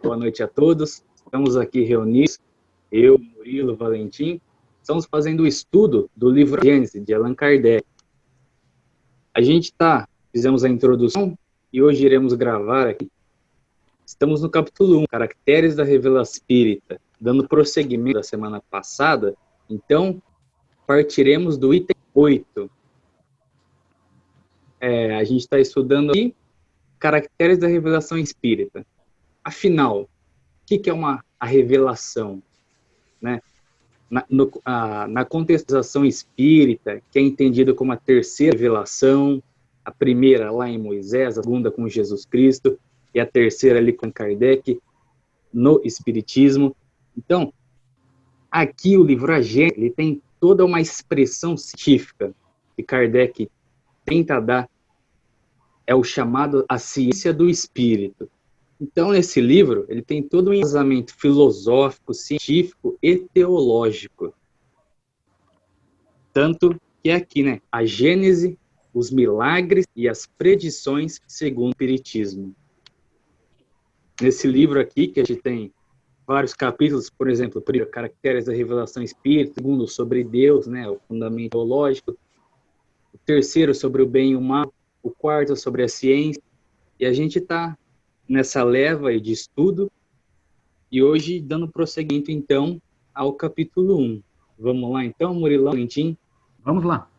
Boa noite a todos. Estamos aqui reunidos, eu, Murilo, Valentim. Estamos fazendo o estudo do livro Gênesis, de Allan Kardec. Fizemos a introdução e hoje iremos gravar aqui. Estamos no capítulo 1, Caracteres da Revelação Espírita, dando prosseguimento da semana passada. Então, partiremos do item 8. A gente está estudando aqui Caracteres da Revelação Espírita. Afinal, o que é a revelação? Né? Na contextualização espírita, que é entendida como a terceira revelação, a primeira lá em Moisés, a segunda com Jesus Cristo, e a terceira ali com Kardec, no Espiritismo. Então, aqui o livro A Gênesis, ele tem toda uma expressão científica que Kardec tenta dar, é o chamado a ciência do espírito. Então, nesse livro, ele tem todo um embasamento filosófico, científico e teológico. Tanto que é aqui, né? A Gênese, os milagres e as predições segundo o Espiritismo. Nesse livro aqui, que a gente tem vários capítulos, por exemplo, o primeiro, Caracteres da Revelação Espírita, o segundo, sobre Deus, né? O fundamento teológico. O terceiro, sobre o bem e o mal. O quarto, sobre a ciência. E a gente está nessa leva de estudo, e hoje dando prosseguimento, então, ao capítulo 1. Vamos lá, então, Murilão, Valentim? Vamos lá.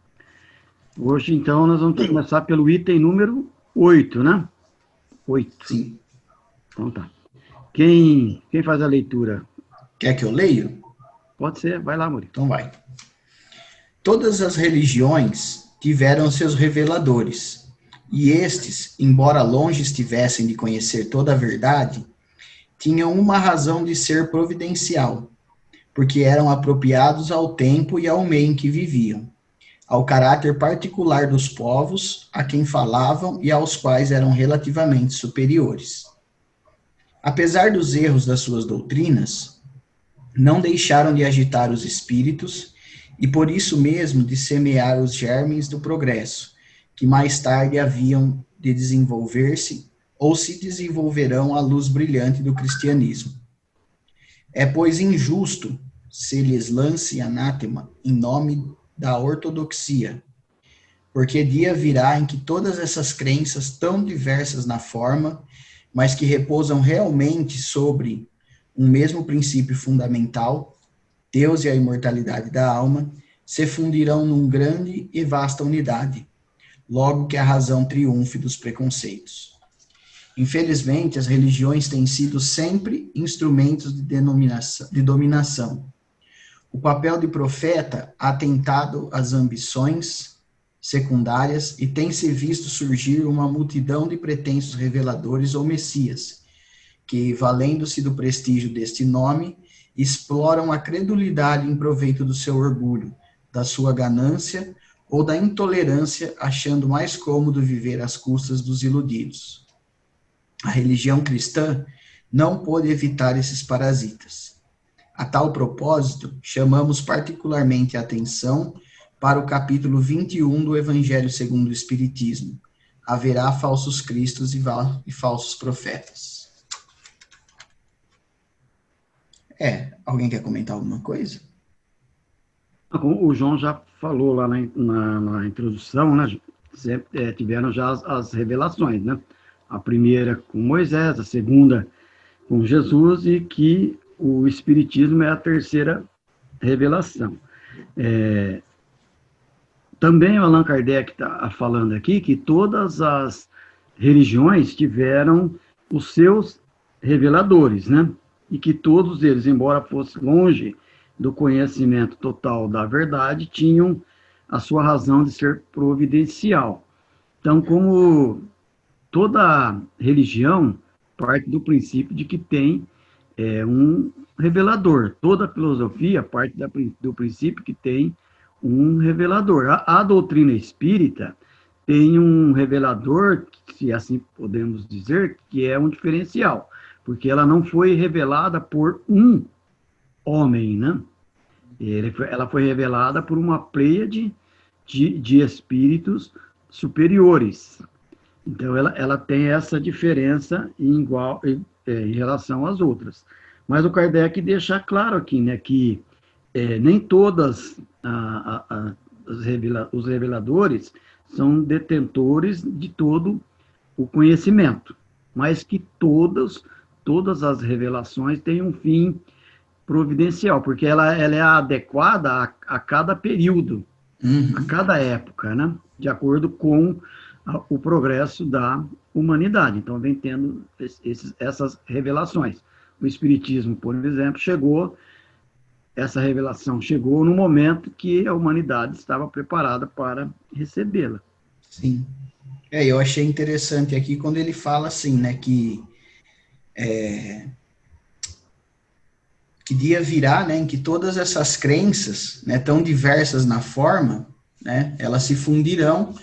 Hoje, então, nós vamos começar pelo item número 8, né? 8. Sim. Então tá. Quem faz a leitura? Quer que eu leia? Pode ser, vai lá, Murilo. Então vai. Todas as religiões tiveram seus reveladores, e estes, embora longe estivessem de conhecer toda a verdade, tinham uma razão de ser providencial, porque eram apropriados ao tempo e ao meio em que viviam, ao caráter particular dos povos a quem falavam e aos quais eram relativamente superiores. Apesar dos erros das suas doutrinas, não deixaram de agitar os espíritos e por isso mesmo de semear os germes do progresso, que mais tarde haviam de desenvolver-se ou se desenvolverão à luz brilhante do cristianismo. É, pois, injusto se lhes lance anátema em nome da ortodoxia, porque dia virá em que todas essas crenças tão diversas na forma, mas que repousam realmente sobre um mesmo princípio fundamental, Deus e a imortalidade da alma, se fundirão num grande e vasta unidade, logo que a razão triunfe dos preconceitos. Infelizmente, as religiões têm sido sempre instrumentos de dominação. O papel de profeta ha atentado às ambições secundárias e tem-se visto surgir uma multidão de pretensos reveladores ou messias, que, valendo-se do prestígio deste nome, exploram a credulidade em proveito do seu orgulho, da sua ganância ou da intolerância, achando mais cômodo viver às custas dos iludidos. A religião cristã não pôde evitar esses parasitas. A tal propósito, chamamos particularmente a atenção para o capítulo 21 do Evangelho segundo o Espiritismo. Haverá falsos cristos e falsos profetas. Alguém quer comentar alguma coisa? O João já falou lá na introdução, né? Tiveram já as revelações, né? A primeira com Moisés, a segunda com Jesus, e que o Espiritismo é a terceira revelação. Também o Allan Kardec está falando aqui que todas as religiões tiveram os seus reveladores, né? E que todos eles, embora fossem longe do conhecimento total da verdade, tinham a sua razão de ser providencial. Então, como toda religião parte do princípio de que tem um revelador, toda filosofia parte do princípio que tem um revelador. A doutrina espírita tem um revelador, se assim podemos dizer, que é um diferencial, porque ela não foi revelada por um homem, né? Ela foi revelada por uma pleiade de espíritos superiores. Então, ela tem essa diferença em relação às outras. Mas o Kardec deixa claro aqui, né, que nem todas os reveladores são detentores de todo o conhecimento, mas que todas as revelações têm um fim providencial, porque ela é adequada a cada período, a cada época, né? De acordo com o progresso da humanidade. Então, vem tendo essas revelações. O Espiritismo, por exemplo, essa revelação chegou no momento que a humanidade estava preparada para recebê-la. Sim. Eu achei interessante aqui quando ele fala assim, né, que dia virá, né, em que todas essas crenças, né, tão diversas na forma, né, elas se fundirão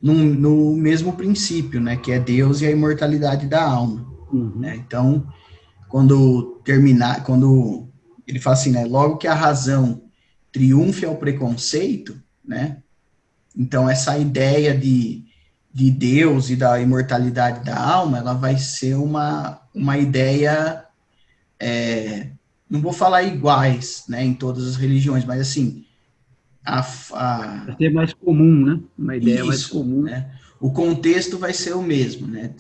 no mesmo princípio, né, que é Deus e a imortalidade da alma. Né? Então, quando ele fala assim, né, logo que a razão triunfe ao preconceito, né, então essa ideia de Deus e da imortalidade da alma, ela vai ser uma ideia, não vou falar iguais, né, em todas as religiões, mas assim, vai ser mais comum, né? Uma ideia mais comum. Né? O contexto vai ser o mesmo, né?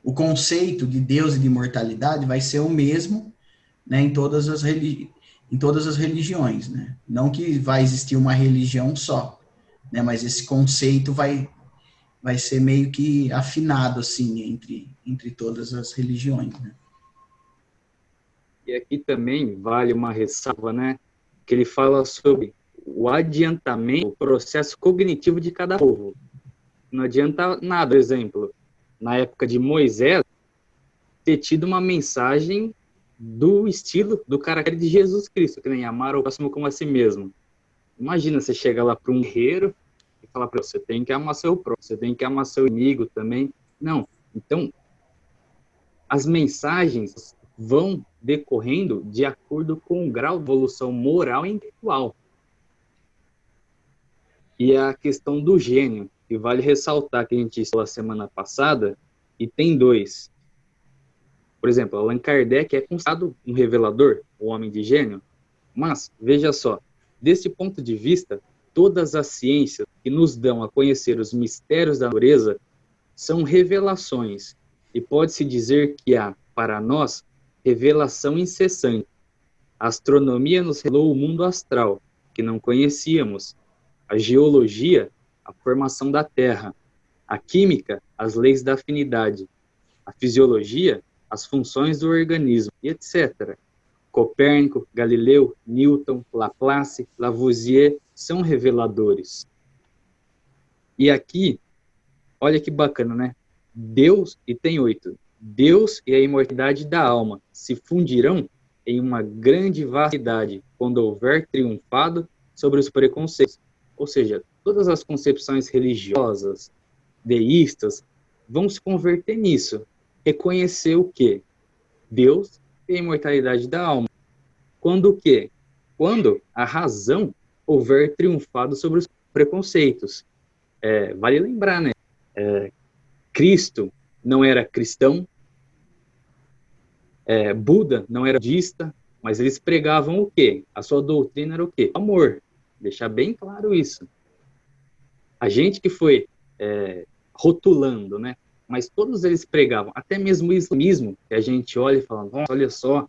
O conceito de Deus e de imortalidade vai ser o mesmo, né, em todas as religiões, né? Não que vai existir uma religião só, né, mas esse conceito vai ser meio que afinado, assim, entre todas as religiões, né? E aqui também vale uma ressalva, né, que ele fala sobre o adiantamento, o processo cognitivo de cada povo. Não adianta nada, por exemplo, na época de Moisés, ter tido uma mensagem do estilo, do caráter de Jesus Cristo, que nem amar o próximo como a si mesmo. Imagina você chegar lá para um guerreiro e falar para você tem que amar seu próximo, você tem que amar seu inimigo também. Não. Então, as mensagens vão decorrendo de acordo com o grau de evolução moral e intelectual. E a questão do gênio, que vale ressaltar que a gente falou a semana passada, e tem dois. Por exemplo, Allan Kardec é considerado um revelador, um homem de gênio, mas, veja só, desse ponto de vista, todas as ciências que nos dão a conhecer os mistérios da natureza são revelações, e pode-se dizer que há, para nós, revelação incessante. A astronomia nos revelou o mundo astral, que não conhecíamos, a geologia, a formação da Terra, a química, as leis da afinidade, a fisiologia, as funções do organismo, e etc. Copérnico, Galileu, Newton, Laplace, Lavoisier são reveladores. E aqui, olha que bacana, né? Deus, e tem 8, Deus e a imortalidade da alma se fundirão em uma grande vastidade quando houver triunfado sobre os preconceitos. Ou seja, todas as concepções religiosas, deístas, vão se converter nisso. Reconhecer o quê? Deus e a imortalidade da alma. Quando o quê? Quando a razão houver triunfado sobre os preconceitos. Vale lembrar, né? Cristo não era cristão, Buda não era budista, mas eles pregavam o quê? A sua doutrina era o quê? Amor. Deixar bem claro isso. A gente que foi rotulando, né? Mas todos eles pregavam, até mesmo o islamismo, que a gente olha e fala, nossa, olha só,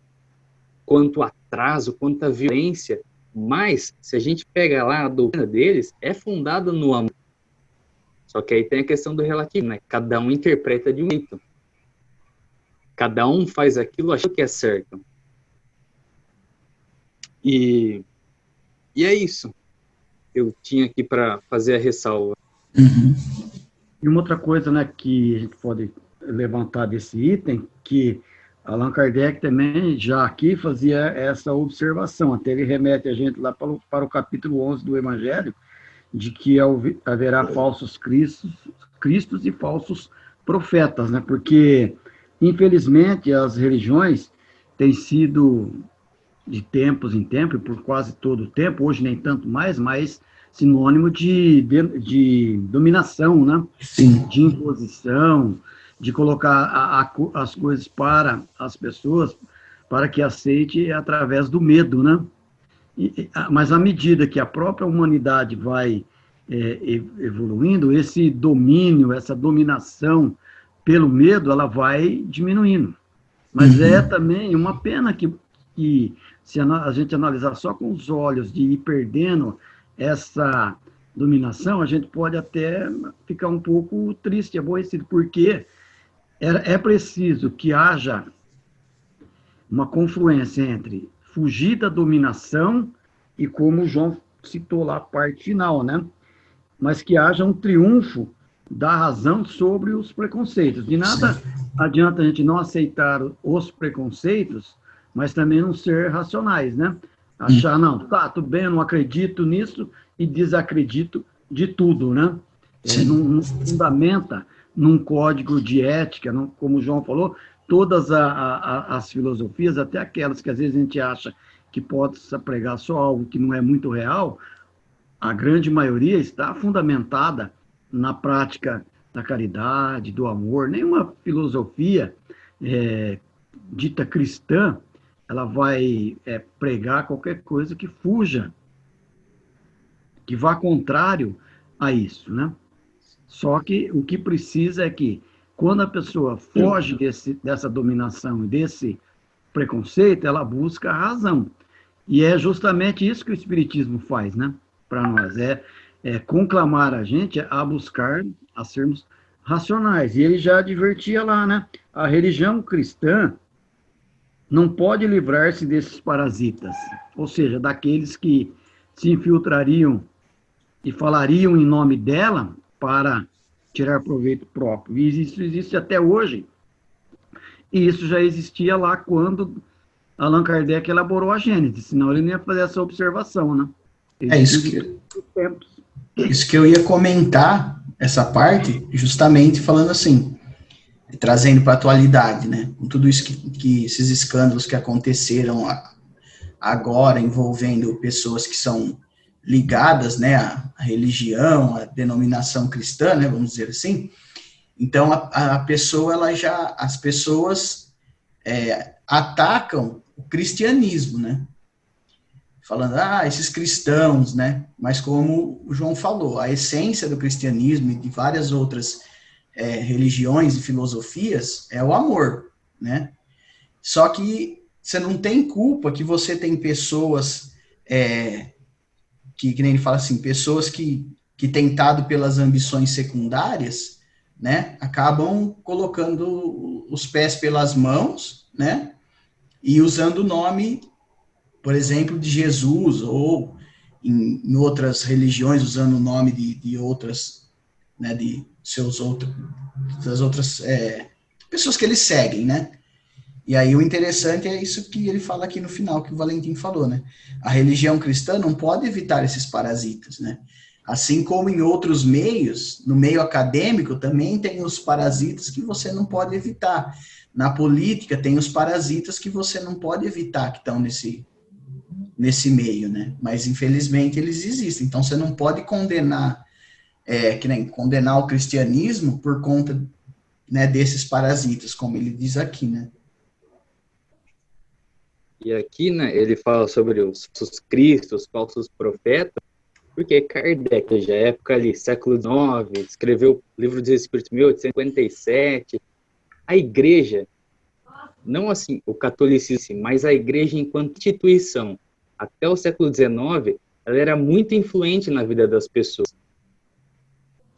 quanto atraso, quanta violência, mas se a gente pega lá a doutrina deles, é fundada no amor. Só que aí tem a questão do relativo, né? Cada um interpreta de um jeito. Cada um faz aquilo achando que é certo. E é isso. Eu tinha aqui para fazer a ressalva. E uma outra coisa, né, que a gente pode levantar desse item, que Allan Kardec também já aqui fazia essa observação, até ele remete a gente lá para o capítulo 11 do Evangelho, de que haverá falsos cristos e falsos profetas, né, porque, infelizmente, as religiões têm sido, de tempos em tempos, por quase todo o tempo, hoje nem tanto mais, mas sinônimo de dominação, né? Sim. De imposição, de colocar as coisas para as pessoas, para que aceite através do medo, né? Mas à medida que a própria humanidade vai evoluindo, esse domínio, essa dominação pelo medo, ela vai diminuindo. Mas é também uma pena que se a gente analisar só com os olhos de ir perdendo essa dominação, a gente pode até ficar um pouco triste, aborrecido, porque é preciso que haja uma confluência entre fugir da dominação e, como o João citou lá, a parte final, né? Mas que haja um triunfo da razão sobre os preconceitos. De nada adianta a gente não aceitar os preconceitos, mas também não ser racionais, né? Achar, não, tá, tudo bem, eu não acredito nisso e desacredito de tudo, né? Não fundamenta num código de ética, não, como o João falou, todas as filosofias, até aquelas que às vezes a gente acha que pode pregar só algo que não é muito real, a grande maioria está fundamentada na prática da caridade, do amor. Nenhuma filosofia dita cristã, ela vai pregar qualquer coisa que fuja, que vá contrário a isso, né? Só que o que precisa é que, quando a pessoa foge dessa dominação e desse preconceito, ela busca a razão. E é justamente isso que o Espiritismo faz, né? Para nós, conclamar a gente a buscar, a sermos racionais. E ele já advertia lá, né? A religião cristã não pode livrar-se desses parasitas, ou seja, daqueles que se infiltrariam e falariam em nome dela para tirar proveito próprio. E isso existe até hoje. E isso já existia lá quando Allan Kardec elaborou a Gênese, senão ele não ia fazer essa observação, né? Isso que eu ia comentar, essa parte, justamente falando assim, trazendo para a atualidade, né? Com tudo isso que esses escândalos que aconteceram agora, envolvendo pessoas que são ligadas, né, à religião, à denominação cristã, né, vamos dizer assim. Então, a pessoa, as pessoas atacam o cristianismo, né? Falando, esses cristãos, né? Mas como o João falou, a essência do cristianismo e de várias outras religiões e filosofias é o amor, né? Só que você não tem culpa que você tem pessoas que nem ele fala assim, pessoas que tentado pelas ambições secundárias, né, acabam colocando os pés pelas mãos, né, e usando o nome, por exemplo, de Jesus, ou em outras religiões, usando o nome de outras, né, das outras pessoas que eles seguem, né. E aí o interessante é isso que ele fala aqui no final, que o Valentim falou, né? A religião cristã não pode evitar esses parasitas, né? Assim como em outros meios, no meio acadêmico também tem os parasitas que você não pode evitar. Na política tem os parasitas que você não pode evitar, que estão nesse meio, né? Mas infelizmente eles existem. Então você não pode condenar, que nem condenar o cristianismo por conta, né, desses parasitas, como ele diz aqui, né? E aqui, né, ele fala sobre os falsos cristos, os falsos profetas, porque Kardec, já é época ali, século IX, escreveu o Livro dos Espíritos em 1857. A igreja, não assim o catolicismo, mas a igreja enquanto instituição, até o século XIX, ela era muito influente na vida das pessoas.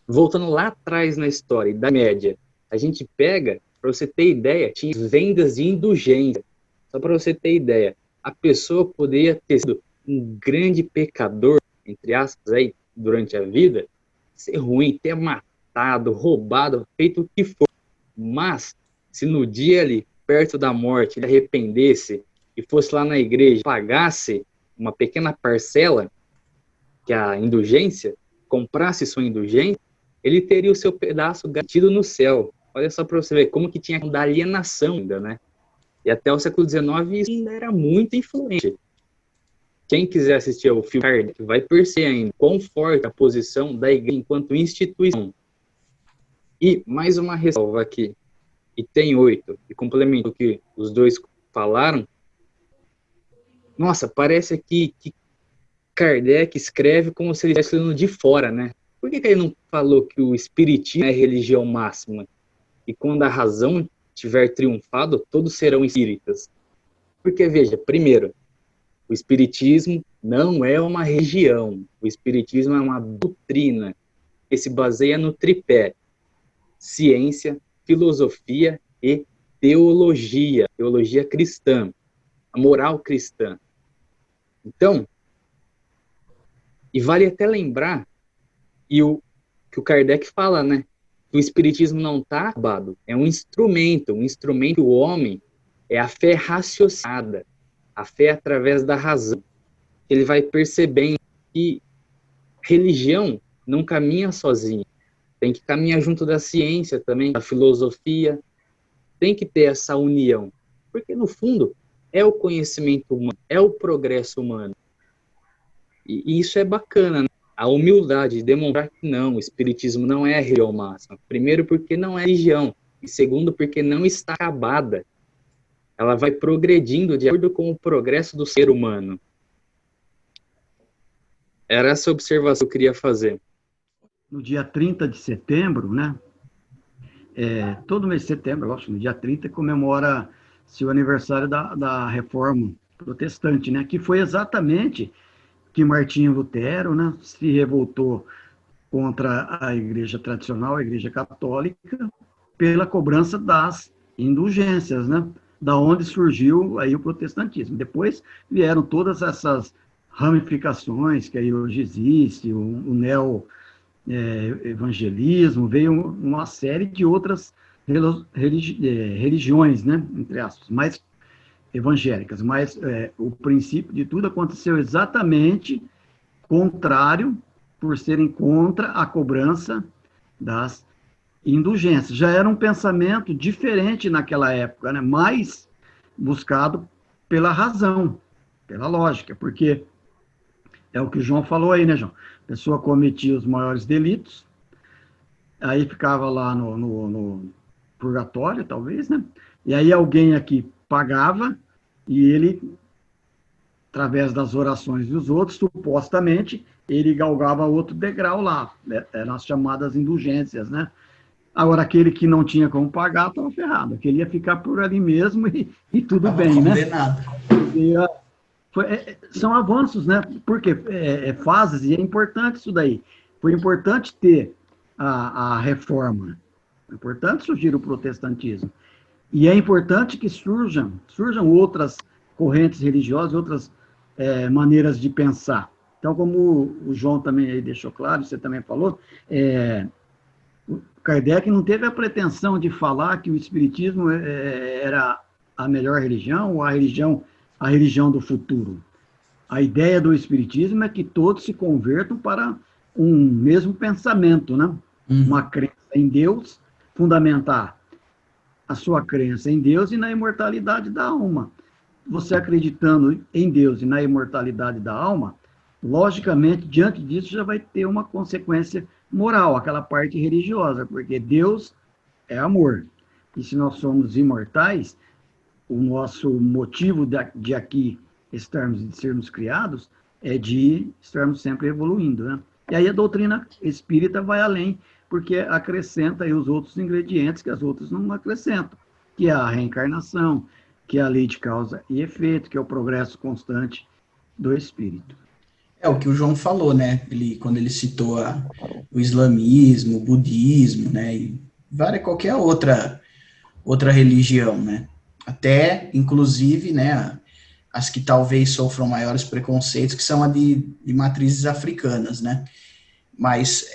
Voltando lá atrás na história, Idade Média, a gente pega, para você ter ideia, tinha vendas de indulgência. Só para você ter ideia, a pessoa poderia ter sido um grande pecador, entre aspas, aí, durante a vida, ser ruim, ter matado, roubado, feito o que for. Mas, se no dia ali, perto da morte, ele arrependesse e fosse lá na igreja, pagasse uma pequena parcela, que é a indulgência, comprasse sua indulgência, ele teria o seu pedaço garantido no céu. Olha só para você ver como que tinha da alienação ainda, né? E até o século XIX isso ainda era muito influente. quem quiser assistir ao filme Kardec vai perceber ainda quão forte a posição da igreja enquanto instituição. E mais uma ressalva aqui, e tem 8, e complemento o que os dois falaram. Nossa, parece aqui que Kardec escreve como se ele estivesse lendo de fora, né? Por que ele não falou que o espiritismo é religião máxima? E quando a razão tiver triunfado, todos serão espíritas. Porque, veja, primeiro, o espiritismo não é uma religião. O espiritismo é uma doutrina que se baseia no tripé: ciência, filosofia e teologia. Teologia cristã. A moral cristã. Então, e vale até lembrar, que o Kardec fala, né? Que o espiritismo não está acabado. É um instrumento do homem, é a fé raciocinada, a fé através da razão. Ele vai percebendo que religião não caminha sozinha, tem que caminhar junto da ciência também, da filosofia, tem que ter essa união, porque no fundo é o conhecimento humano, é o progresso humano. E isso é bacana, né? A humildade de demonstrar que não, o espiritismo não é a religião máxima. Primeiro, porque não é religião. E segundo, porque não está acabada. Ela vai progredindo de acordo com o progresso do ser humano. Era essa observação que eu queria fazer. No dia 30 de setembro, né? Todo mês de setembro, lógico, no dia 30, comemora-se o aniversário da Reforma Protestante, né? Que foi exatamente que Martinho Lutero, né, se revoltou contra a Igreja tradicional, a Igreja Católica, pela cobrança das indulgências, né, da onde surgiu aí o protestantismo. Depois vieram todas essas ramificações que aí hoje existe, o neo-evangelismo, veio uma série de outras religiões, né, entre aspas, mais evangélicas, mas o princípio de tudo aconteceu exatamente contrário, por serem contra a cobrança das indulgências. Já era um pensamento diferente naquela época, né? Mais buscado pela razão, pela lógica, porque é o que o João falou aí, né, João? A pessoa cometia os maiores delitos, aí ficava lá no purgatório, talvez, né? E aí alguém aqui pagava, e ele, através das orações dos outros, supostamente, ele galgava outro degrau lá, né? Eram as chamadas indulgências, né? Agora, aquele que não tinha como pagar, estava ferrado, aquele ia ficar por ali mesmo e tudo bem, condenado. Né? São avanços, né? Porque fases, e é importante isso daí. Foi importante ter a reforma, é importante surgir o protestantismo. E é importante que surjam outras correntes religiosas, outras maneiras de pensar. Então, como o João também aí deixou claro, você também falou, o Kardec não teve a pretensão de falar que o espiritismo era a melhor religião ou a religião do futuro. A ideia do espiritismo é que todos se convertam para um mesmo pensamento, né? Uma crença em Deus, fundamentar a sua crença em Deus e na imortalidade da alma. Você acreditando em Deus e na imortalidade da alma, logicamente, diante disso, já vai ter uma consequência moral, aquela parte religiosa, porque Deus é amor. E se nós somos imortais, o nosso motivo de aqui estarmos, de sermos criados, é de estarmos sempre evoluindo, né? E aí a doutrina espírita vai além, porque acrescenta aí os outros ingredientes que as outras não acrescentam, que é a reencarnação, que é a lei de causa e efeito, que é o progresso constante do espírito. É o que o João falou, né? Quando ele citou o islamismo, o budismo, né? E qualquer outra religião, né? Até, inclusive, né? As que talvez sofram maiores preconceitos, que são a de matrizes africanas, né? Mas,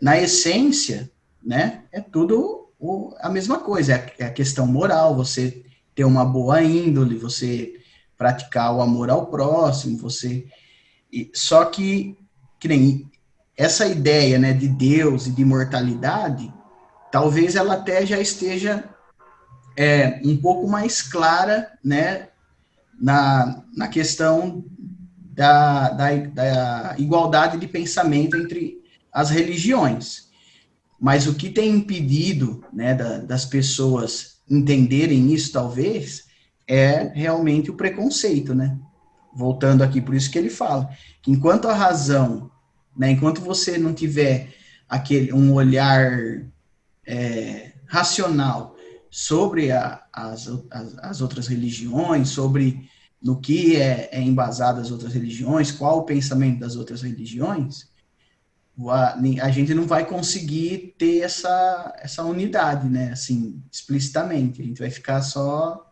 na essência, né, é tudo a mesma coisa, é a questão moral, você ter uma boa índole, você praticar o amor ao próximo, só que nem essa ideia, né, de Deus e de imortalidade, talvez ela até já esteja um pouco mais clara, né, na questão da igualdade de pensamento entre as religiões. Mas o que tem impedido, né, das pessoas entenderem isso, talvez, é realmente o preconceito, né? Voltando aqui, por isso que ele fala que enquanto a razão, né, enquanto você não tiver um olhar racional sobre as outras religiões, sobre no que é embasado as outras religiões, qual o pensamento das outras religiões, a gente não vai conseguir ter essa unidade, né, assim, explicitamente. A gente vai ficar só,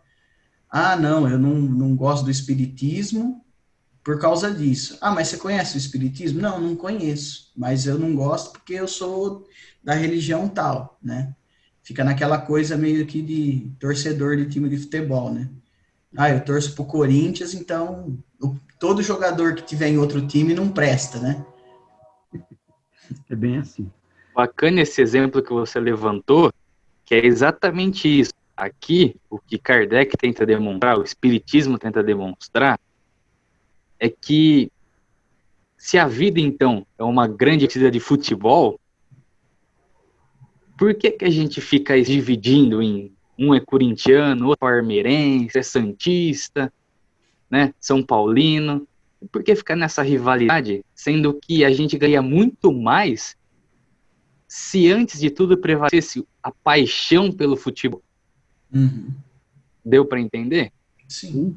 não, eu não gosto do espiritismo por causa disso. Mas você conhece o espiritismo? Não, não conheço, mas eu não gosto porque eu sou da religião tal, né? Fica naquela coisa meio que de torcedor de time de futebol, né? Eu torço pro Corinthians, então todo jogador que tiver em outro time não presta, né? É bem assim. Bacana esse exemplo que você levantou, que é exatamente isso. Aqui, o que Kardec tenta demonstrar, o Espiritismo tenta demonstrar, é que se a vida, então, é uma grande partida de futebol, por que a gente fica dividindo em um é corintiano, outro é palmeirense, é santista, né, São Paulino? Por que ficar nessa rivalidade, sendo que a gente ganha muito mais se antes de tudo prevalecesse a paixão pelo futebol? Uhum. Deu para entender? Sim.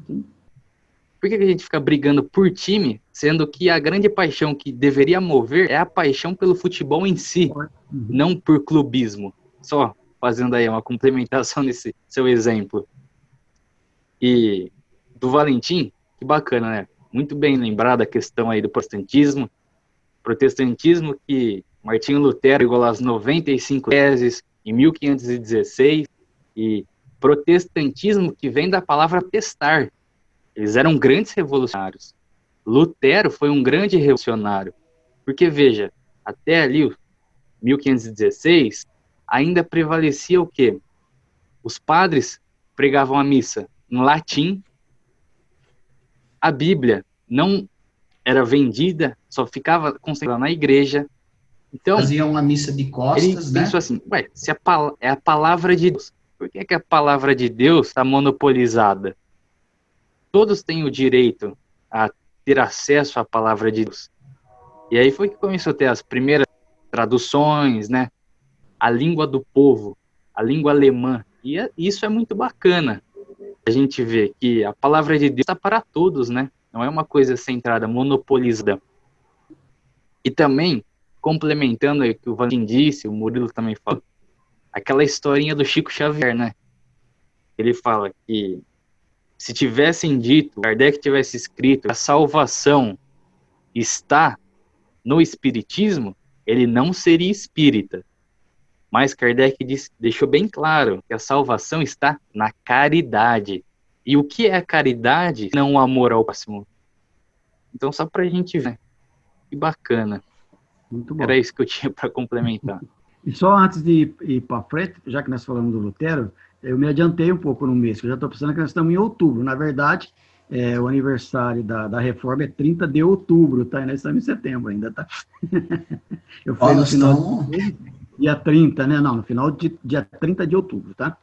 Por que a gente fica brigando por time, sendo que a grande paixão que deveria mover é a paixão pelo futebol em si, não por clubismo? Só fazendo aí uma complementação nesse seu exemplo. E do Valentim, que bacana, né? Muito bem lembrada a questão aí do protestantismo. Protestantismo que Martinho Lutero igualou às 95 teses em 1516, e protestantismo que vem da palavra testar. Eles eram grandes revolucionários. Lutero foi um grande revolucionário, porque veja, até ali, 1516, ainda prevalecia o quê? Os padres pregavam a missa em latim, a Bíblia não era vendida, só ficava concentrada na igreja. Então, faziam uma missa de costas, ele né? pensou assim, se é a palavra de Deus, por que a palavra de Deus está monopolizada? Todos têm o direito a ter acesso à palavra de Deus. E aí foi que começou a ter as primeiras traduções, né? A língua do povo, a língua alemã. E isso é muito bacana. A gente vê que a palavra de Deus está para todos, né? Não é uma coisa centrada, monopolizada. E também, complementando aí o que o Valentim disse, o Murilo também falou, aquela historinha do Chico Xavier, né? Ele fala que se tivessem dito, Kardec tivesse escrito que a salvação está no espiritismo, ele não seria espírita. Mas Kardec deixou bem claro que a salvação está na caridade. E o que é a caridade? Não o amor ao próximo. Então, só para a gente ver. Que bacana. Muito bom. Era isso que eu tinha para complementar. E só antes de ir para frente, já que nós falamos do Lutero, eu me adiantei um pouco no mês, que eu já estou pensando que nós estamos em outubro. Na verdade, o aniversário da reforma é 30 de outubro, tá? E nós estamos em setembro ainda, tá? Eu falei no final dia 30, né? Não, no final de dia 30 de outubro, tá?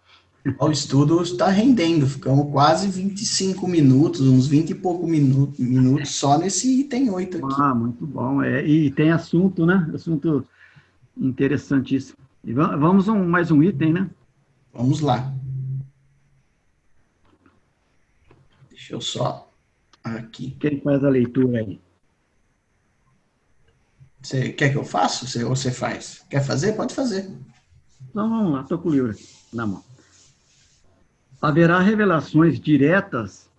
O estudo está rendendo, ficamos quase 25 minutos, uns 20 e pouco minutos só nesse item 8 aqui. Muito bom. E tem assunto, né? Assunto interessantíssimo. E vamos mais um item, né? Vamos lá. Deixa eu só aqui. Quem faz a leitura aí? Você quer que eu faça ou você faz? Quer fazer? Pode fazer. Então vamos lá, estou com o livro aqui na mão. Haverá revelações diretas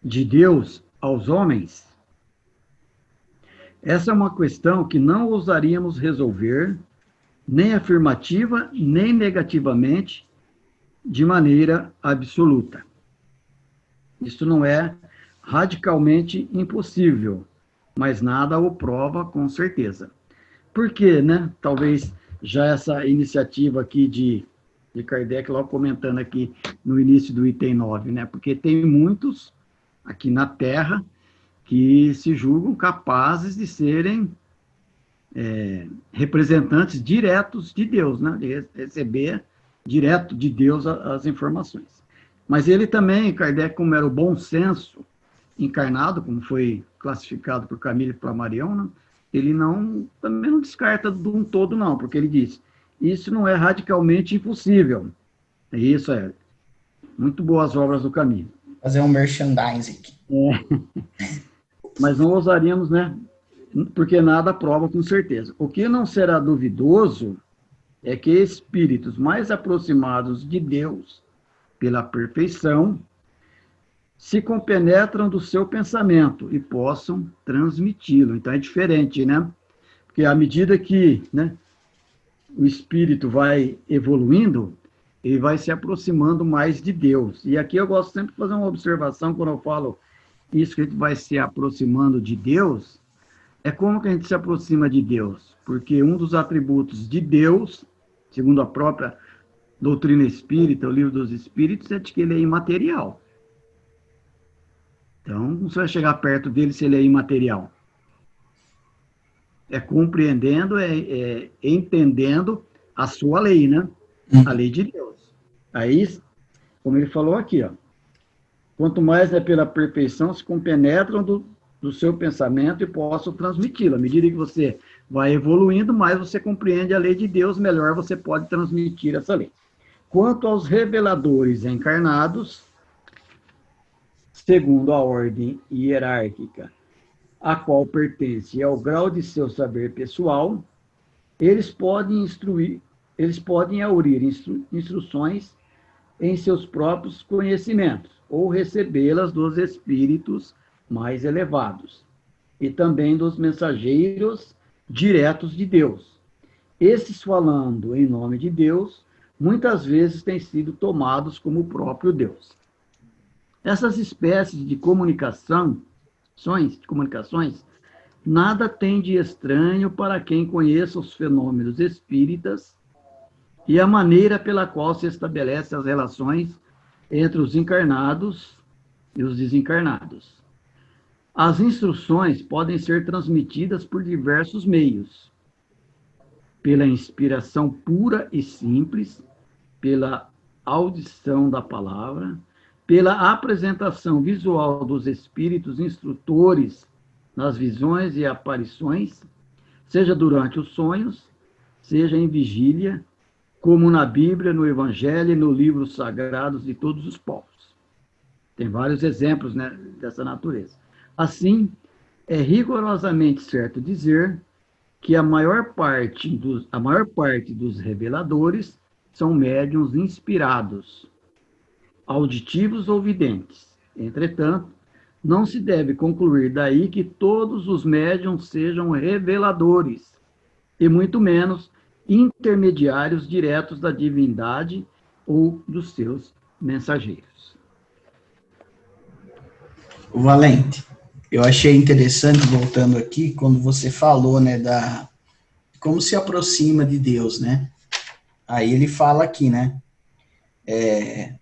de Deus aos homens? Essa é uma questão que não ousaríamos resolver, nem afirmativa, nem negativamente, de maneira absoluta. Isso não é radicalmente impossível, mas nada o prova com certeza. Por quê, né? Talvez já essa iniciativa aqui de Kardec, logo comentando aqui no início do item 9, né? Porque tem muitos aqui na Terra que se julgam capazes de serem representantes diretos de Deus, né? De receber direto de Deus as informações. Mas ele também, Kardec, como era o bom senso encarnado, como foi classificado por Camille e Flammarion, né? Ele também não descarta de um todo, não, porque ele diz, isso não é radicalmente impossível. Isso é. Muito boas obras do Camille. Fazer um merchandising aqui. Mas não ousaríamos, né? Porque nada prova com certeza. O que não será duvidoso é que espíritos mais aproximados de Deus pela perfeição se compenetram do seu pensamento e possam transmiti-lo. Então é diferente, né? Porque à medida que, né, o espírito vai evoluindo, ele vai se aproximando mais de Deus. E aqui eu gosto sempre de fazer uma observação quando eu falo isso, que a gente vai se aproximando de Deus. É como que a gente se aproxima de Deus? Porque um dos atributos de Deus, segundo a própria doutrina espírita, o livro dos espíritos, é de que ele é imaterial. Então, você vai chegar perto dele se ele é imaterial. É compreendendo, entendendo a sua lei, né? A lei de Deus. Aí, como ele falou aqui, ó, quanto mais pela perfeição se compenetram do seu pensamento e possam transmiti-lo. À medida que você vai evoluindo, mais você compreende a lei de Deus, melhor você pode transmitir essa lei. Quanto aos reveladores encarnados, segundo a ordem hierárquica a qual pertence ao grau de seu saber pessoal, eles podem aurir instruções em seus próprios conhecimentos, ou recebê-las dos espíritos mais elevados, e também dos mensageiros diretos de Deus. Esses, falando em nome de Deus, muitas vezes têm sido tomados como o próprio Deus. Essas espécies de comunicações, nada tem de estranho para quem conheça os fenômenos espíritas e a maneira pela qual se estabelecem as relações entre os encarnados e os desencarnados. As instruções podem ser transmitidas por diversos meios: pela inspiração pura e simples, pela audição da palavra, pela apresentação visual dos espíritos instrutores nas visões e aparições, seja durante os sonhos, seja em vigília, como na Bíblia, no Evangelho e no livros sagrados de todos os povos. Tem vários exemplos, né, dessa natureza. Assim, é rigorosamente certo dizer que a maior parte dos reveladores são médiuns inspirados, auditivos ou videntes. Entretanto, não se deve concluir daí que todos os médiuns sejam reveladores, e muito menos intermediários diretos da divindade ou dos seus mensageiros. Valente, eu achei interessante, voltando aqui, quando você falou, né, como se aproxima de Deus, né? Aí ele fala aqui, né,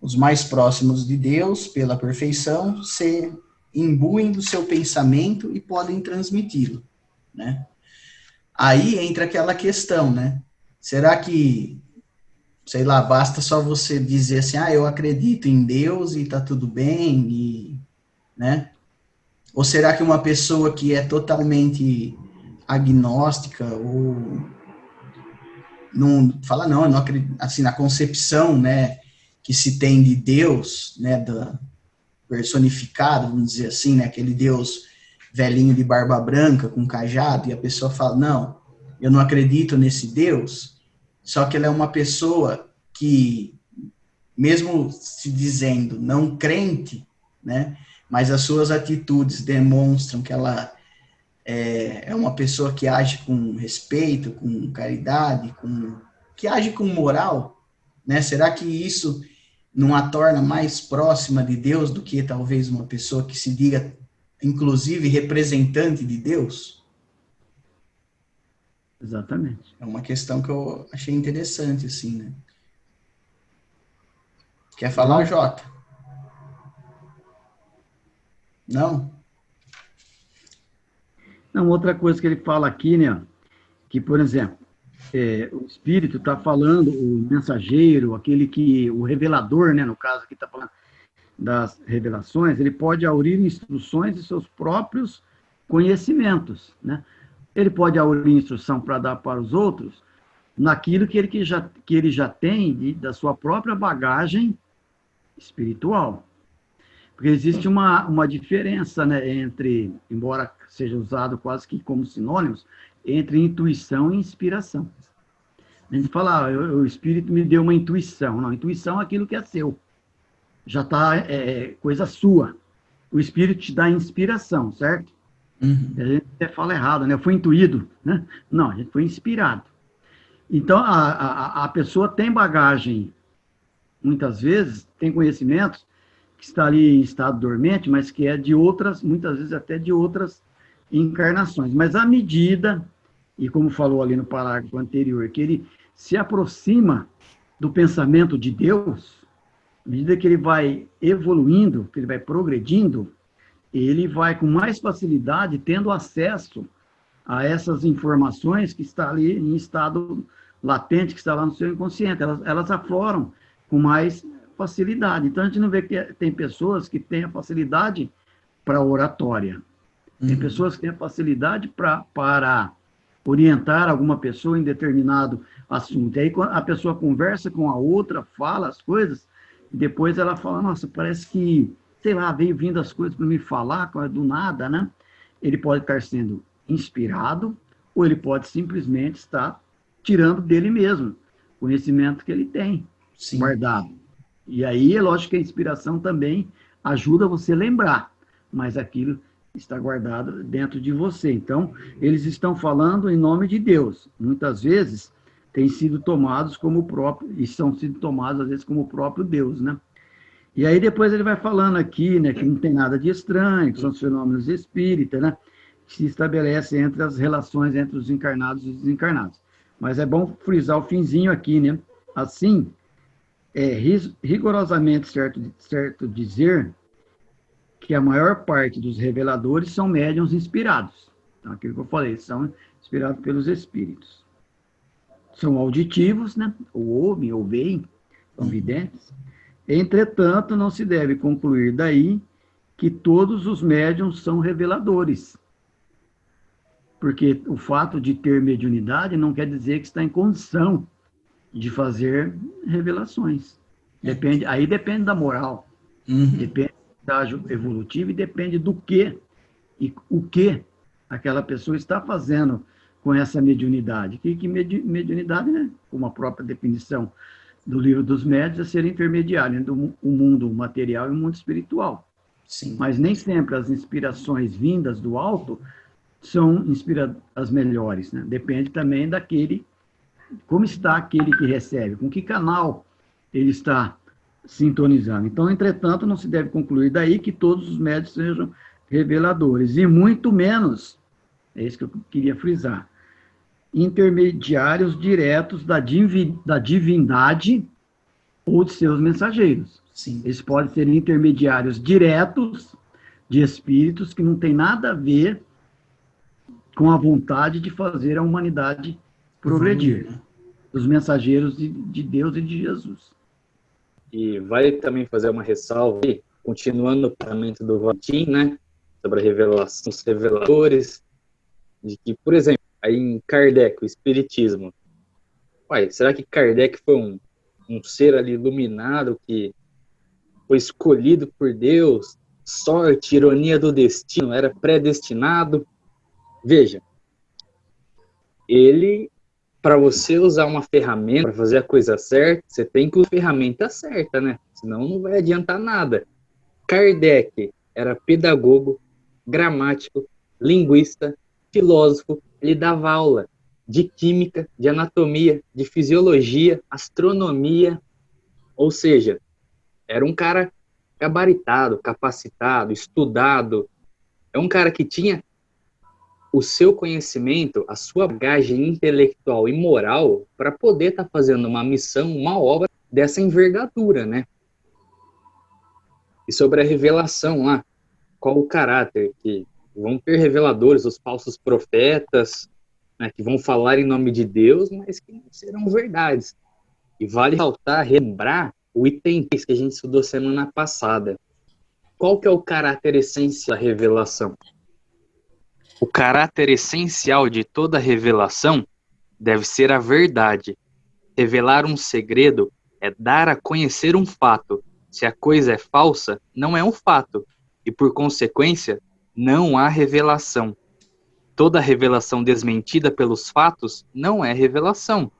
os mais próximos de Deus, pela perfeição, se imbuem do seu pensamento e podem transmiti-lo, né? Aí entra aquela questão, né? Será que, sei lá, basta só você dizer assim, eu acredito em Deus e tá tudo bem, né? Ou será que uma pessoa que é totalmente agnóstica ou não fala, não, eu não acredito, assim, na concepção, né, que se tem de Deus, né, personificado, vamos dizer assim, né, aquele Deus velhinho de barba branca com cajado, e a pessoa fala, não, eu não acredito nesse Deus, só que ela é uma pessoa que, mesmo se dizendo não crente, né, mas as suas atitudes demonstram que ela é uma pessoa que age com respeito, com caridade, que age com moral, né? Será que isso não a torna mais próxima de Deus do que talvez uma pessoa que se diga, inclusive, representante de Deus? Exatamente. É uma questão que eu achei interessante, assim, né? Quer falar, Jota? Não? Não, outra coisa que ele fala aqui, né, que, por exemplo, o Espírito está falando, o mensageiro, o revelador, né, no caso aqui está falando das revelações, ele pode aurir instruções de seus próprios conhecimentos, né? Ele pode aurir instrução para dar para os outros naquilo que ele já tem da sua própria bagagem espiritual. Porque existe uma diferença, né, entre, embora seja usado quase que como sinônimos, entre intuição e inspiração. A gente fala, o Espírito me deu uma intuição. Não, intuição é aquilo que é seu. Já está coisa sua. O Espírito te dá inspiração, certo? Uhum. A gente até fala errado, né? Eu fui intuído, né? Não, a gente foi inspirado. Então, a pessoa tem bagagem, muitas vezes, tem conhecimentos que está ali em estado dormente, mas que é de outras, muitas vezes até de outras encarnações. Mas à medida, e como falou ali no parágrafo anterior, que ele se aproxima do pensamento de Deus, à medida que ele vai evoluindo, que ele vai progredindo, ele vai com mais facilidade tendo acesso a essas informações que está ali em estado latente, que está lá no seu inconsciente. Elas afloram com mais facilidade. Então, a gente não vê que tem pessoas que têm a facilidade para oratória. Tem pessoas que têm a facilidade para orientar alguma pessoa em determinado assunto. E aí, a pessoa conversa com a outra, fala as coisas, e depois ela fala, nossa, parece que, sei lá, veio vindo as coisas para me falar, do nada, né? Ele pode estar sendo inspirado, ou ele pode simplesmente estar tirando dele mesmo o conhecimento que ele tem guardado. E aí, é lógico que a inspiração também ajuda você a lembrar, mas aquilo está guardado dentro de você. Então, eles estão falando em nome de Deus. Muitas vezes, têm sido tomados como o próprio, e são sido tomados, às vezes, como o próprio Deus, né? E aí, depois ele vai falando aqui, né, que não tem nada de estranho, que são os fenômenos espíritas, né, que se estabelecem entre as relações entre os encarnados e os desencarnados. Mas é bom frisar o finzinho aqui, né? Assim, é rigorosamente certo dizer que a maior parte dos reveladores são médiuns inspirados. Então, aquilo que eu falei, são inspirados pelos espíritos. São auditivos, né? Ou ouvem, ou veem, são videntes. Entretanto, não se deve concluir daí que todos os médiuns são reveladores. Porque o fato de ter mediunidade não quer dizer que está em condição de fazer revelações. Aí depende da moral, depende do estágio evolutivo e depende do que e o que aquela pessoa está fazendo com essa mediunidade. Que mediunidade, né? Como a própria definição do livro dos médiuns, é ser intermediário entre o mundo material e o mundo espiritual. Sim. Mas nem sempre as inspirações vindas do alto são as melhores, né? Depende também como está aquele que recebe, com que canal ele está sintonizando. Então, entretanto, não se deve concluir daí que todos os médiuns sejam reveladores, e muito menos, é isso que eu queria frisar, intermediários diretos da divindade ou de seus mensageiros. Sim. Eles podem ser intermediários diretos de espíritos que não tem nada a ver com a vontade de fazer a humanidade progredir. Os mensageiros de Deus e de Jesus. E vale também fazer uma ressalva aí, continuando o pensamento do Valentim, né, sobre a revelação dos reveladores, de que, por exemplo, aí em Kardec, o Espiritismo, será que Kardec foi um ser ali iluminado que foi escolhido por Deus, sorte, ironia do destino, era predestinado? Veja, para você usar uma ferramenta, para fazer a coisa certa, você tem que usar a ferramenta certa, né? Senão não vai adiantar nada. Kardec era pedagogo, gramático, linguista, filósofo, ele dava aula de química, de anatomia, de fisiologia, astronomia, ou seja, era um cara gabaritado, capacitado, estudado, é um cara que tinha o seu conhecimento, a sua bagagem intelectual e moral para poder estar fazendo uma missão, uma obra dessa envergadura, né? E sobre a revelação lá, qual o caráter que Vão ter reveladores, os falsos profetas, né, que vão falar em nome de Deus, mas que não serão verdades. E vale ressaltar, lembrar o item 3 que a gente estudou semana passada. Qual que é o caráter essencial da revelação? O caráter essencial de toda revelação deve ser a verdade. Revelar um segredo é dar a conhecer um fato. Se a coisa é falsa, não é um fato, e por consequência, não há revelação. Toda revelação desmentida pelos fatos não é revelação.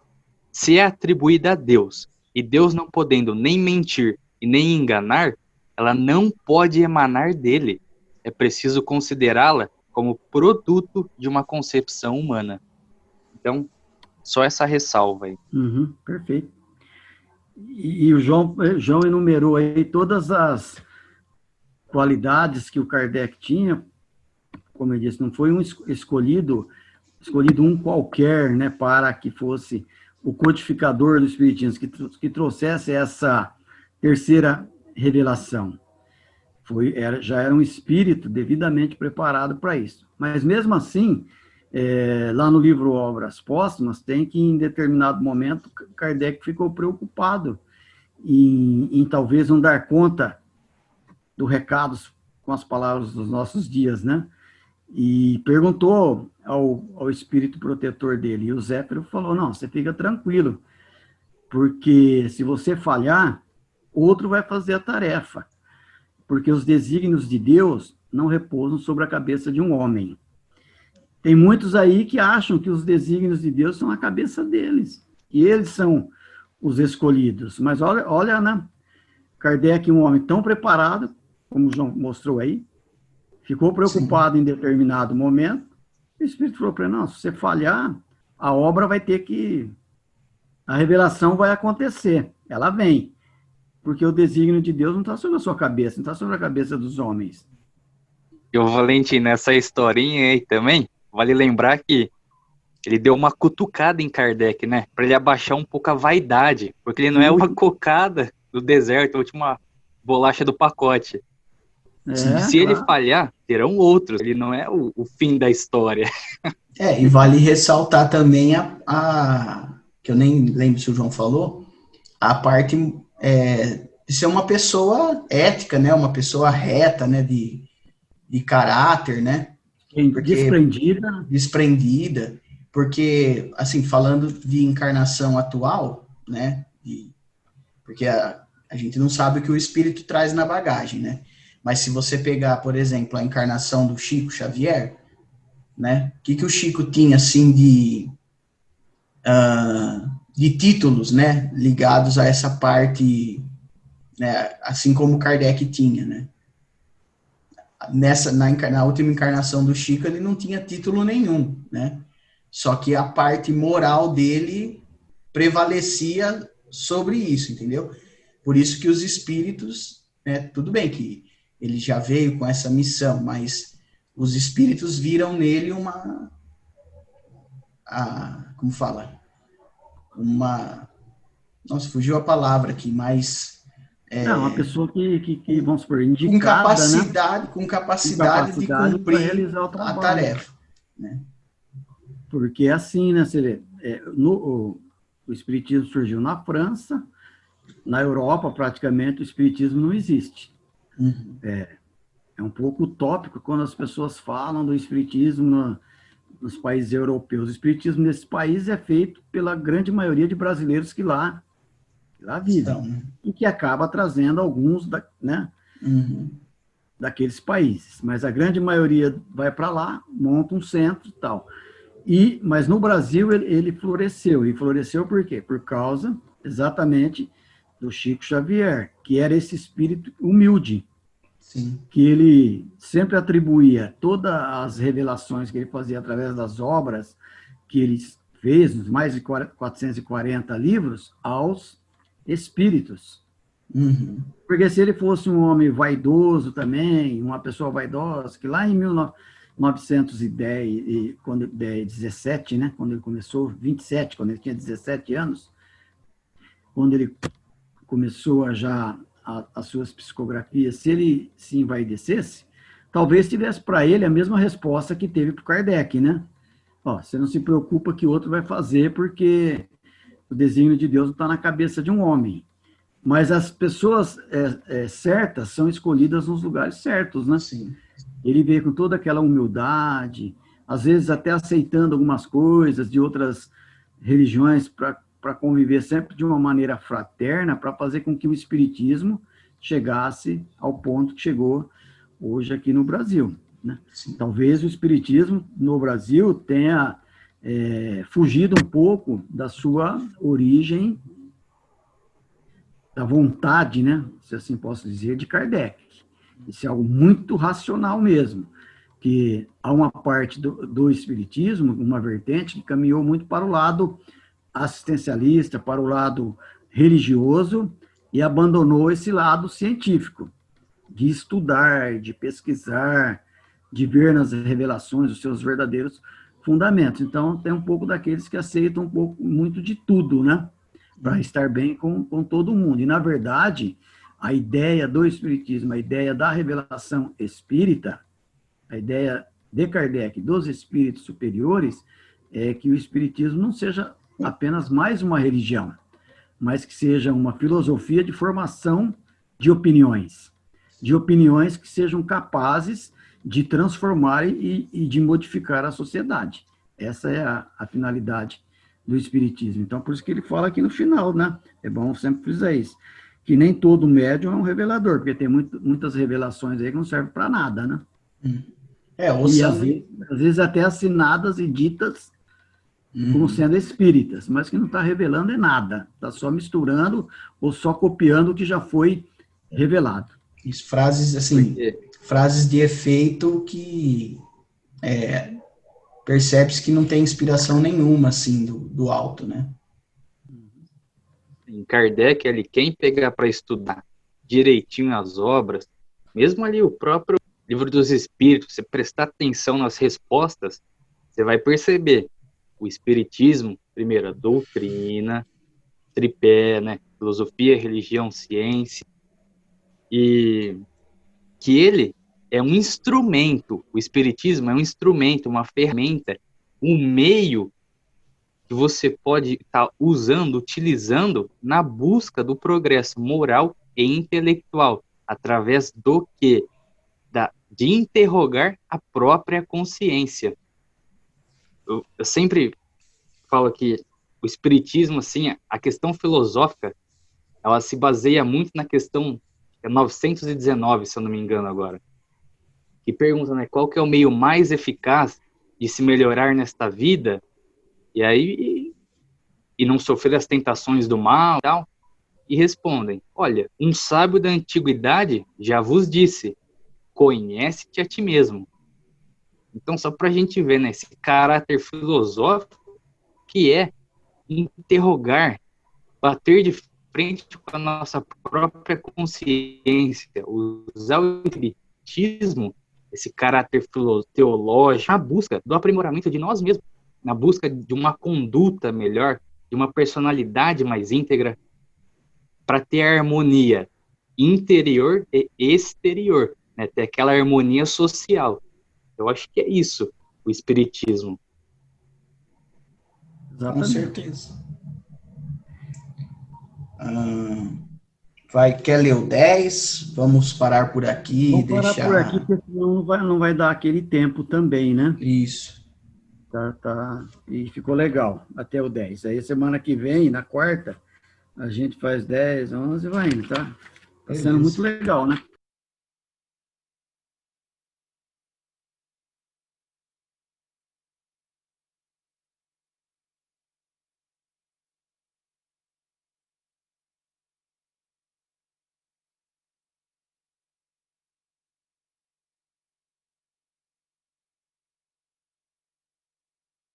Se é atribuída a Deus, e Deus não podendo nem mentir e nem enganar, ela não pode emanar dele. É preciso considerá-la como produto de uma concepção humana. Então, só essa ressalva aí. Perfeito. E o João enumerou aí todas as qualidades que o Kardec tinha. Como eu disse, não foi um escolhido um qualquer, né, para que fosse o codificador do Espiritismo, que trouxesse essa terceira revelação. Já era um espírito devidamente preparado para isso. Mas, mesmo assim, lá no livro Obras Póstumas, tem que, em determinado momento, Kardec ficou preocupado em talvez não dar conta do recado com as palavras dos nossos dias, né? E perguntou ao espírito protetor dele, e o Zéfiro falou, não, você fica tranquilo, porque se você falhar, outro vai fazer a tarefa, porque os desígnios de Deus não repousam sobre a cabeça de um homem. Tem muitos aí que acham que os desígnios de Deus são a cabeça deles, e eles são os escolhidos. Mas olha, né? Kardec, um homem tão preparado, como o João mostrou aí, ficou preocupado em determinado momento, o Espírito falou para ele, não, se você falhar, a obra vai ter que... A revelação vai acontecer, ela vem, porque o desígnio de Deus não está sobre a sua cabeça, não está sobre a cabeça dos homens. E o Valentim, nessa historinha aí também, vale lembrar que ele deu uma cutucada em Kardec, né? Para ele abaixar um pouco a vaidade, porque ele não é uma cocada do deserto, a última bolacha do pacote. Se ele falhar, terão outros. Ele não é o fim da história. E vale ressaltar também que eu nem lembro se o João falou, a parte de ser uma pessoa ética, né? Uma pessoa reta, né? De caráter, né? Desprendida. Porque, assim, falando de encarnação atual, né? Porque a gente não sabe o que o espírito traz na bagagem, né? Mas se você pegar, por exemplo, a encarnação do Chico Xavier, né? O que o Chico tinha, assim, de títulos, né? Ligados a essa parte, né? Assim como Kardec tinha, né? Na última encarnação do Chico, ele não tinha título nenhum, né? Só que a parte moral dele prevalecia sobre isso, entendeu? Por isso que os espíritos, né? Tudo bem que ele já veio com essa missão, mas os espíritos viram nele como fala? Nossa, fugiu a palavra aqui, mas... uma pessoa que vamos supor, indicada, com capacidade de cumprir a tarefa. Né? Porque assim, né, você vê, o Espiritismo surgiu na França, na Europa, praticamente, o Espiritismo não existe. Uhum. É um pouco utópico quando as pessoas falam do Espiritismo nos países europeus. O Espiritismo nesses países é feito pela grande maioria de brasileiros que lá vivem, e que acaba trazendo alguns, né, daqueles países. Mas a grande maioria vai para lá, monta um centro e tal. Mas no Brasil ele floresceu. E floresceu por quê? Por causa, exatamente, do Chico Xavier, que era esse espírito humilde. Sim. Que ele sempre atribuía todas as revelações que ele fazia através das obras que ele fez, nos mais de 440 livros, aos espíritos. Uhum. Porque se ele fosse um homem vaidoso também, uma pessoa vaidosa, que lá em 1917, né, quando ele começou, 27, quando ele tinha 17 anos, quando ele começou as suas psicografias, se ele se envaidecesse, talvez tivesse para ele a mesma resposta que teve para o Kardec, né? Ó, você não se preocupa que o outro vai fazer, porque o desígnio de Deus não está na cabeça de um homem. Mas as pessoas certas são escolhidas nos lugares certos, né? Sim. Ele veio com toda aquela humildade, às vezes até aceitando algumas coisas de outras religiões para conviver sempre de uma maneira fraterna, para fazer com que o espiritismo chegasse ao ponto que chegou hoje aqui no Brasil, né? Talvez o espiritismo no Brasil tenha fugido um pouco da sua origem, da vontade, né, se assim posso dizer, de Kardec. Isso é algo muito racional mesmo, que há uma parte do espiritismo, uma vertente, que caminhou muito para o lado assistencialista, para o lado religioso, e abandonou esse lado científico, de estudar, de pesquisar, de ver nas revelações os seus verdadeiros fundamentos. Então, tem um pouco daqueles que aceitam um pouco, muito de tudo, né? Para estar bem com todo mundo. E, na verdade, a ideia do espiritismo, a ideia da revelação espírita, a ideia de Kardec dos espíritos superiores, é que o espiritismo não seja apenas mais uma religião, mas que seja uma filosofia de formação de opiniões que sejam capazes de transformar e de modificar a sociedade. Essa é a finalidade do espiritismo. Então, por isso que ele fala aqui no final, né? É bom sempre frisar isso, que nem todo médium é um revelador, porque tem muitas revelações aí que não servem para nada, né? E às vezes até assinadas e ditas como sendo espíritas, mas que não está revelando nada, está só misturando ou só copiando o que já foi revelado. Isso, frases assim, frases de efeito que percebe-se que não tem inspiração nenhuma, assim, do alto, né? Em Kardec, ali, quem pegar para estudar direitinho as obras, mesmo ali o próprio Livro dos Espíritos, você prestar atenção nas respostas, você vai perceber o Espiritismo, primeiro, a doutrina, tripé, né? Filosofia, religião, ciência, e que ele é um instrumento, o Espiritismo é um instrumento, uma ferramenta, um meio que você pode estar usando, utilizando na busca do progresso moral e intelectual, através do quê? De interrogar a própria consciência. Eu sempre falo que o Espiritismo, assim, a questão filosófica, ela se baseia muito na questão 919, se eu não me engano agora, que pergunta, né, qual que é o meio mais eficaz de se melhorar nesta vida, e não sofrer as tentações do mal e tal, e respondem, olha, um sábio da antiguidade já vos disse, conhece-te a ti mesmo. Então, só para a gente ver, né, esse caráter filosófico que é interrogar, bater de frente com a nossa própria consciência, usar o espiritismo, esse caráter teológico, na busca do aprimoramento de nós mesmos, na busca de uma conduta melhor, de uma personalidade mais íntegra, para ter a harmonia interior e exterior, né? Ter aquela harmonia social. Eu acho que é isso, o espiritismo. Com certeza. Quer ler o 10? Vamos parar por aqui e deixar... Vamos parar por aqui, porque senão não vai dar aquele tempo também, né? Isso. Tá. E ficou legal, até o 10. Aí semana que vem, na quarta, a gente faz 10, 11 e vai indo, tá? Tá sendo muito legal, né?